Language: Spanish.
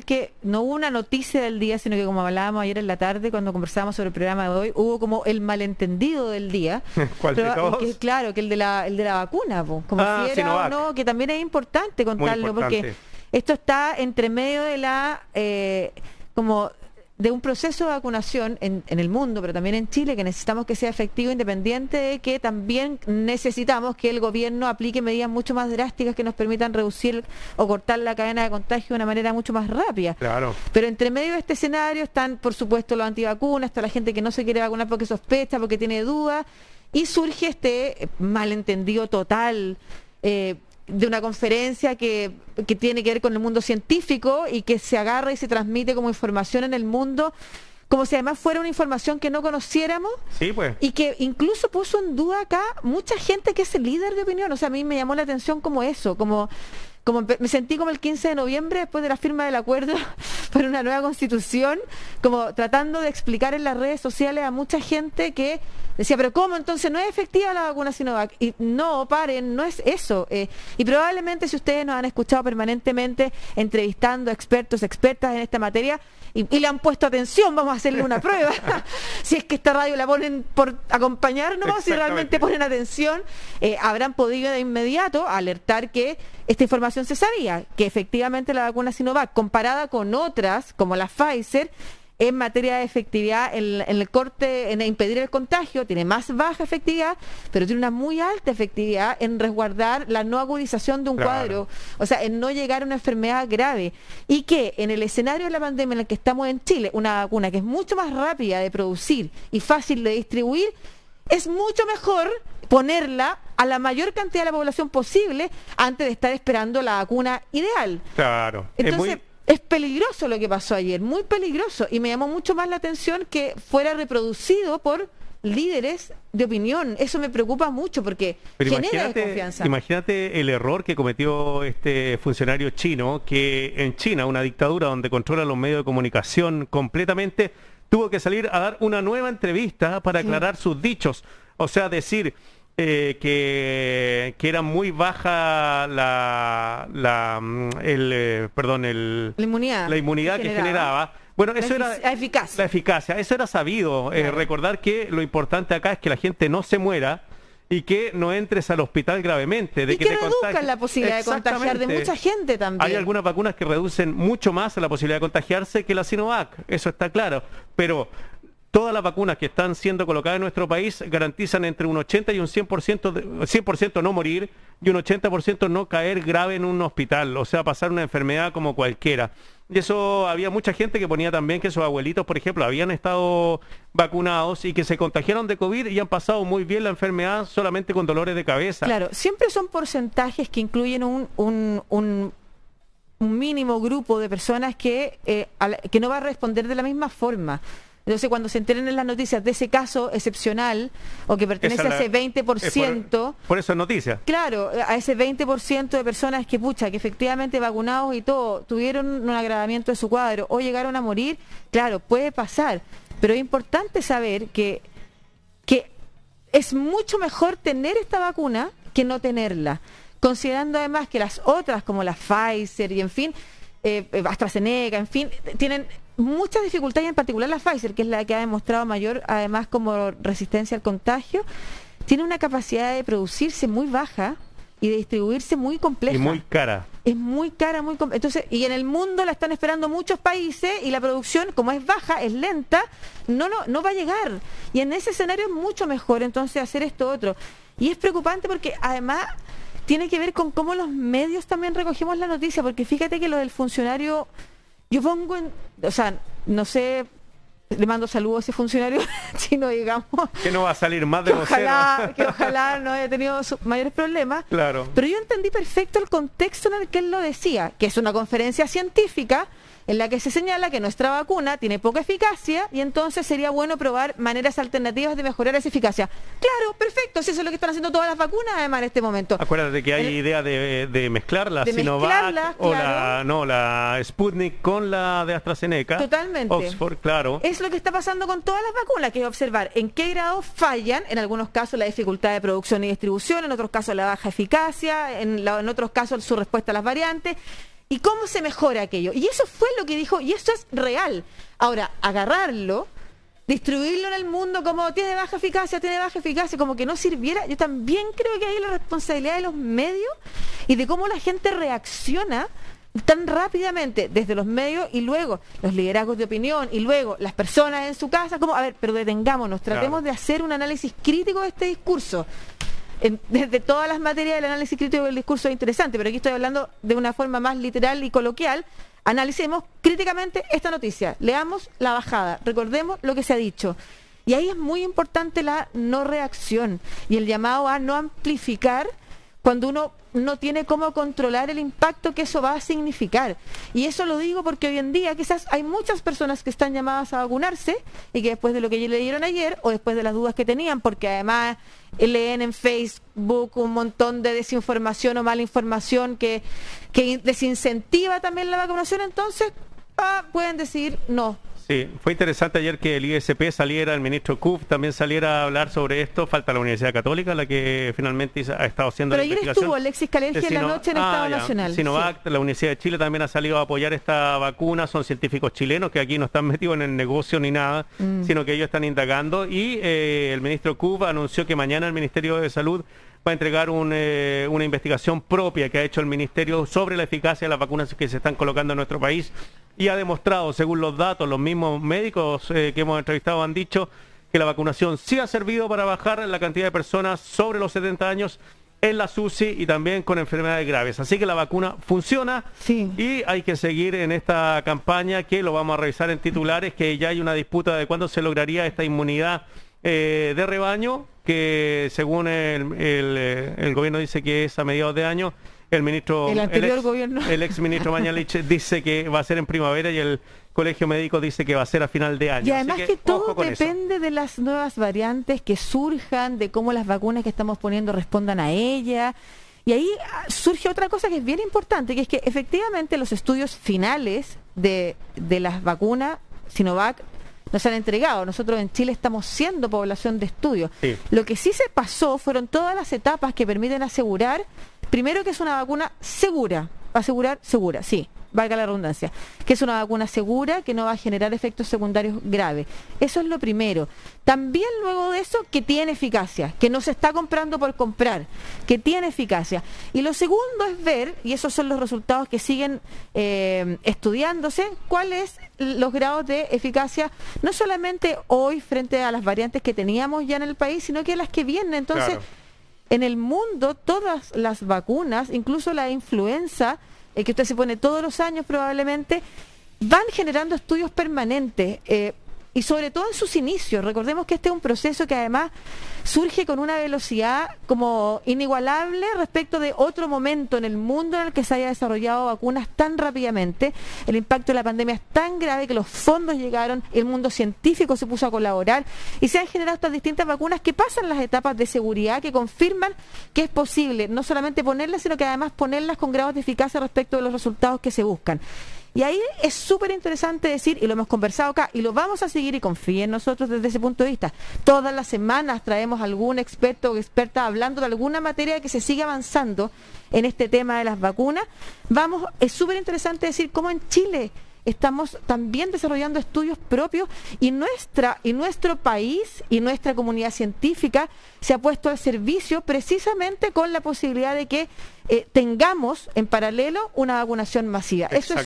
que no hubo una noticia del día, sino que como hablábamos ayer en la tarde cuando conversábamos sobre el programa de hoy, hubo como el malentendido del día. ¿Cuál de todos? Claro, que el de la vacuna, po, como si era Sinovac. o no, que también es importante contarlo, porque esto está entre medio de la como de un proceso de vacunación en el mundo, pero también en Chile, que necesitamos que sea efectivo, independiente de que también necesitamos que el gobierno aplique medidas mucho más drásticas que nos permitan reducir o cortar la cadena de contagio de una manera mucho más rápida. Claro. Pero entre medio de este escenario están, por supuesto, los antivacunas, está la gente que no se quiere vacunar porque sospecha, porque tiene dudas, y surge este malentendido total de una conferencia que tiene que ver con el mundo científico y que se agarra y se transmite como información en el mundo, como si además fuera una información que no conociéramos. Sí, pues. Y que incluso puso en duda acá mucha gente que es el líder de opinión. O sea, a mí me llamó la atención como eso, como me sentí como el 15 de noviembre después de la firma del acuerdo para una nueva constitución, como tratando de explicar en las redes sociales a mucha gente que decía, pero ¿cómo? Entonces no es efectiva la vacuna Sinovac. Y no, paren, no es eso. Y probablemente si ustedes nos han escuchado permanentemente entrevistando a expertos, expertas en esta materia, y le han puesto atención, vamos a hacerle una prueba. Si es que esta radio la ponen por acompañarnos, si realmente ponen atención, habrán podido de inmediato alertar que esta información se sabía, que efectivamente la vacuna Sinovac, comparada con otras, como la Pfizer, en materia de efectividad en el corte, en impedir el contagio, tiene más baja efectividad, pero tiene una muy alta efectividad en resguardar la no agudización de un cuadro, o sea, en no llegar a una enfermedad grave. Y que en el escenario de la pandemia en el que estamos en Chile, una vacuna que es mucho más rápida de producir y fácil de distribuir, es mucho mejor ponerla a la mayor cantidad de la población posible antes de estar esperando la vacuna ideal. Claro. Entonces, es peligroso lo que pasó ayer, muy peligroso, y me llamó mucho más la atención que fuera reproducido por líderes de opinión. Eso me preocupa mucho porque genera desconfianza. Imagínate el error que cometió este funcionario chino, que en China, una dictadura donde controla los medios de comunicación completamente, tuvo que salir a dar una nueva entrevista para aclarar sus dichos. O sea, decir que era muy baja la inmunidad que generaba. Bueno, eso era la eficacia. Eso era sabido. Claro. Recordar que lo importante acá es que la gente no se muera y que no entres al hospital gravemente. Y que reduzcan la posibilidad de contagiar de mucha gente también. Hay algunas vacunas que reducen mucho más la posibilidad de contagiarse que la Sinovac. Eso está claro. Pero todas las vacunas que están siendo colocadas en nuestro país garantizan entre un 80 y un 100% no morir y un 80% no caer grave en un hospital, o sea, pasar una enfermedad como cualquiera. Y eso había mucha gente que ponía también que sus abuelitos, por ejemplo, habían estado vacunados y que se contagiaron de COVID y han pasado muy bien la enfermedad solamente con dolores de cabeza. Claro, siempre son porcentajes que incluyen un mínimo grupo de personas que no va a responder de la misma forma. Entonces, cuando se enteren en las noticias de ese caso excepcional o que pertenece a ese 20%... Por eso es noticia. Claro, a ese 20% de personas que, que efectivamente vacunados y todo, tuvieron un agravamiento de su cuadro o llegaron a morir, claro, puede pasar. Pero es importante saber que es mucho mejor tener esta vacuna que no tenerla. Considerando además que las otras, como la Pfizer y en fin, AstraZeneca, en fin, tienen muchas dificultades, en particular la Pfizer, que es la que ha demostrado mayor, además, como resistencia al contagio, tiene una capacidad de producirse muy baja y de distribuirse muy compleja. Y muy cara. Es muy cara, entonces, y en el mundo la están esperando muchos países y la producción, como es baja, es lenta, no va a llegar. Y en ese escenario es mucho mejor entonces hacer esto otro. Y es preocupante porque además tiene que ver con cómo los medios también recogemos la noticia, porque fíjate que lo del funcionario, yo pongo o sea, no sé, le mando saludos a ese funcionario chino, digamos. Que no va a salir más de que ojalá no haya tenido mayores problemas. Claro. Pero yo entendí perfecto el contexto en el que él lo decía, que es una conferencia científica en la que se señala que nuestra vacuna tiene poca eficacia y entonces sería bueno probar maneras alternativas de mejorar esa eficacia. Claro, perfecto, si eso es lo que están haciendo todas las vacunas además en este momento. Acuérdate que hay idea de mezclar la Sinovac o la Sputnik con la de AstraZeneca. Totalmente. Oxford, claro. Es lo que está pasando con todas las vacunas, que es observar en qué grado fallan, en algunos casos la dificultad de producción y distribución, en otros casos la baja eficacia, en otros casos su respuesta a las variantes. ¿Y cómo se mejora aquello? Y eso fue lo que dijo, y eso es real. Ahora, agarrarlo, distribuirlo en el mundo como tiene baja eficacia, como que no sirviera, yo también creo que hay la responsabilidad de los medios y de cómo la gente reacciona tan rápidamente desde los medios y luego los liderazgos de opinión y luego las personas en su casa, como, a ver, pero detengámonos, tratemos de hacer un análisis crítico de este discurso. Desde todas las materias del análisis crítico del discurso es interesante, pero aquí estoy hablando de una forma más literal y coloquial. Analicemos críticamente esta noticia, leamos la bajada, recordemos lo que se ha dicho. Y ahí es muy importante la no reacción y el llamado a no amplificar cuando uno no tiene cómo controlar el impacto que eso va a significar. Y eso lo digo porque hoy en día quizás hay muchas personas que están llamadas a vacunarse y que después de lo que leyeron ayer o después de las dudas que tenían, porque además leen en Facebook un montón de desinformación o mala información que desincentiva también la vacunación, entonces pueden decir no. Sí, fue interesante ayer que el ISP saliera, el ministro Kuf también saliera a hablar sobre esto. Falta la Universidad Católica, la que finalmente ha estado haciendo la investigación. Pero ayer estuvo Alexis Calergi en la noche en Estado Nacional. Sinovac, sí. La Universidad de Chile también ha salido a apoyar esta vacuna. Son científicos chilenos que aquí no están metidos en el negocio ni nada, sino que ellos están indagando. Y el ministro Kuf anunció que mañana el Ministerio de Salud va a entregar una investigación propia que ha hecho el Ministerio sobre la eficacia de las vacunas que se están colocando en nuestro país y ha demostrado, según los datos, los mismos médicos que hemos entrevistado han dicho que la vacunación sí ha servido para bajar la cantidad de personas sobre los 70 años en la UCI y también con enfermedades graves. Así que la vacuna funciona y hay que seguir en esta campaña que lo vamos a revisar en titulares, que ya hay una disputa de cuándo se lograría esta inmunidad de rebaño, que según el gobierno dice que es a mediados de año, el ex ministro Mañalich dice que va a ser en primavera y el Colegio Médico dice que va a ser a final de año. Y además que todo depende de las nuevas variantes que surjan, de cómo las vacunas que estamos poniendo respondan a ellas. Y ahí surge otra cosa que es bien importante, que es que efectivamente los estudios finales de las vacunas Sinovac nos han entregado. Nosotros en Chile estamos siendo población de estudio. Sí. Lo que sí se pasó fueron todas las etapas que permiten asegurar, primero, que es una vacuna segura, segura, sí, valga la redundancia, que es una vacuna segura, que no va a generar efectos secundarios graves. Eso es lo primero. También luego de eso, que tiene eficacia, que no se está comprando por comprar, que tiene eficacia. Y lo segundo es ver, y esos son los resultados que siguen estudiándose, cuáles los grados de eficacia, no solamente hoy frente a las variantes que teníamos ya en el país, sino que las que vienen. Entonces, claro, en el mundo todas las vacunas, incluso la influenza, que usted se pone todos los años probablemente, van generando estudios permanentes y sobre todo en sus inicios. Recordemos que este es un proceso que además surge con una velocidad como inigualable respecto de otro momento en el mundo en el que se haya desarrollado vacunas tan rápidamente. El impacto de la pandemia es tan grave que los fondos llegaron, el mundo científico se puso a colaborar y se han generado estas distintas vacunas que pasan las etapas de seguridad, que confirman que es posible no solamente ponerlas, sino que además ponerlas con grados de eficacia respecto de los resultados que se buscan. Y ahí es súper interesante decir, y lo hemos conversado acá, y lo vamos a seguir, y confíen en nosotros desde ese punto de vista. Todas las semanas traemos algún experto o experta hablando de alguna materia que se sigue avanzando en este tema de las vacunas. Es súper interesante decir cómo en Chile estamos también desarrollando estudios propios y nuestro país y nuestra comunidad científica se ha puesto al servicio precisamente con la posibilidad de que tengamos en paralelo una vacunación masiva. Eso es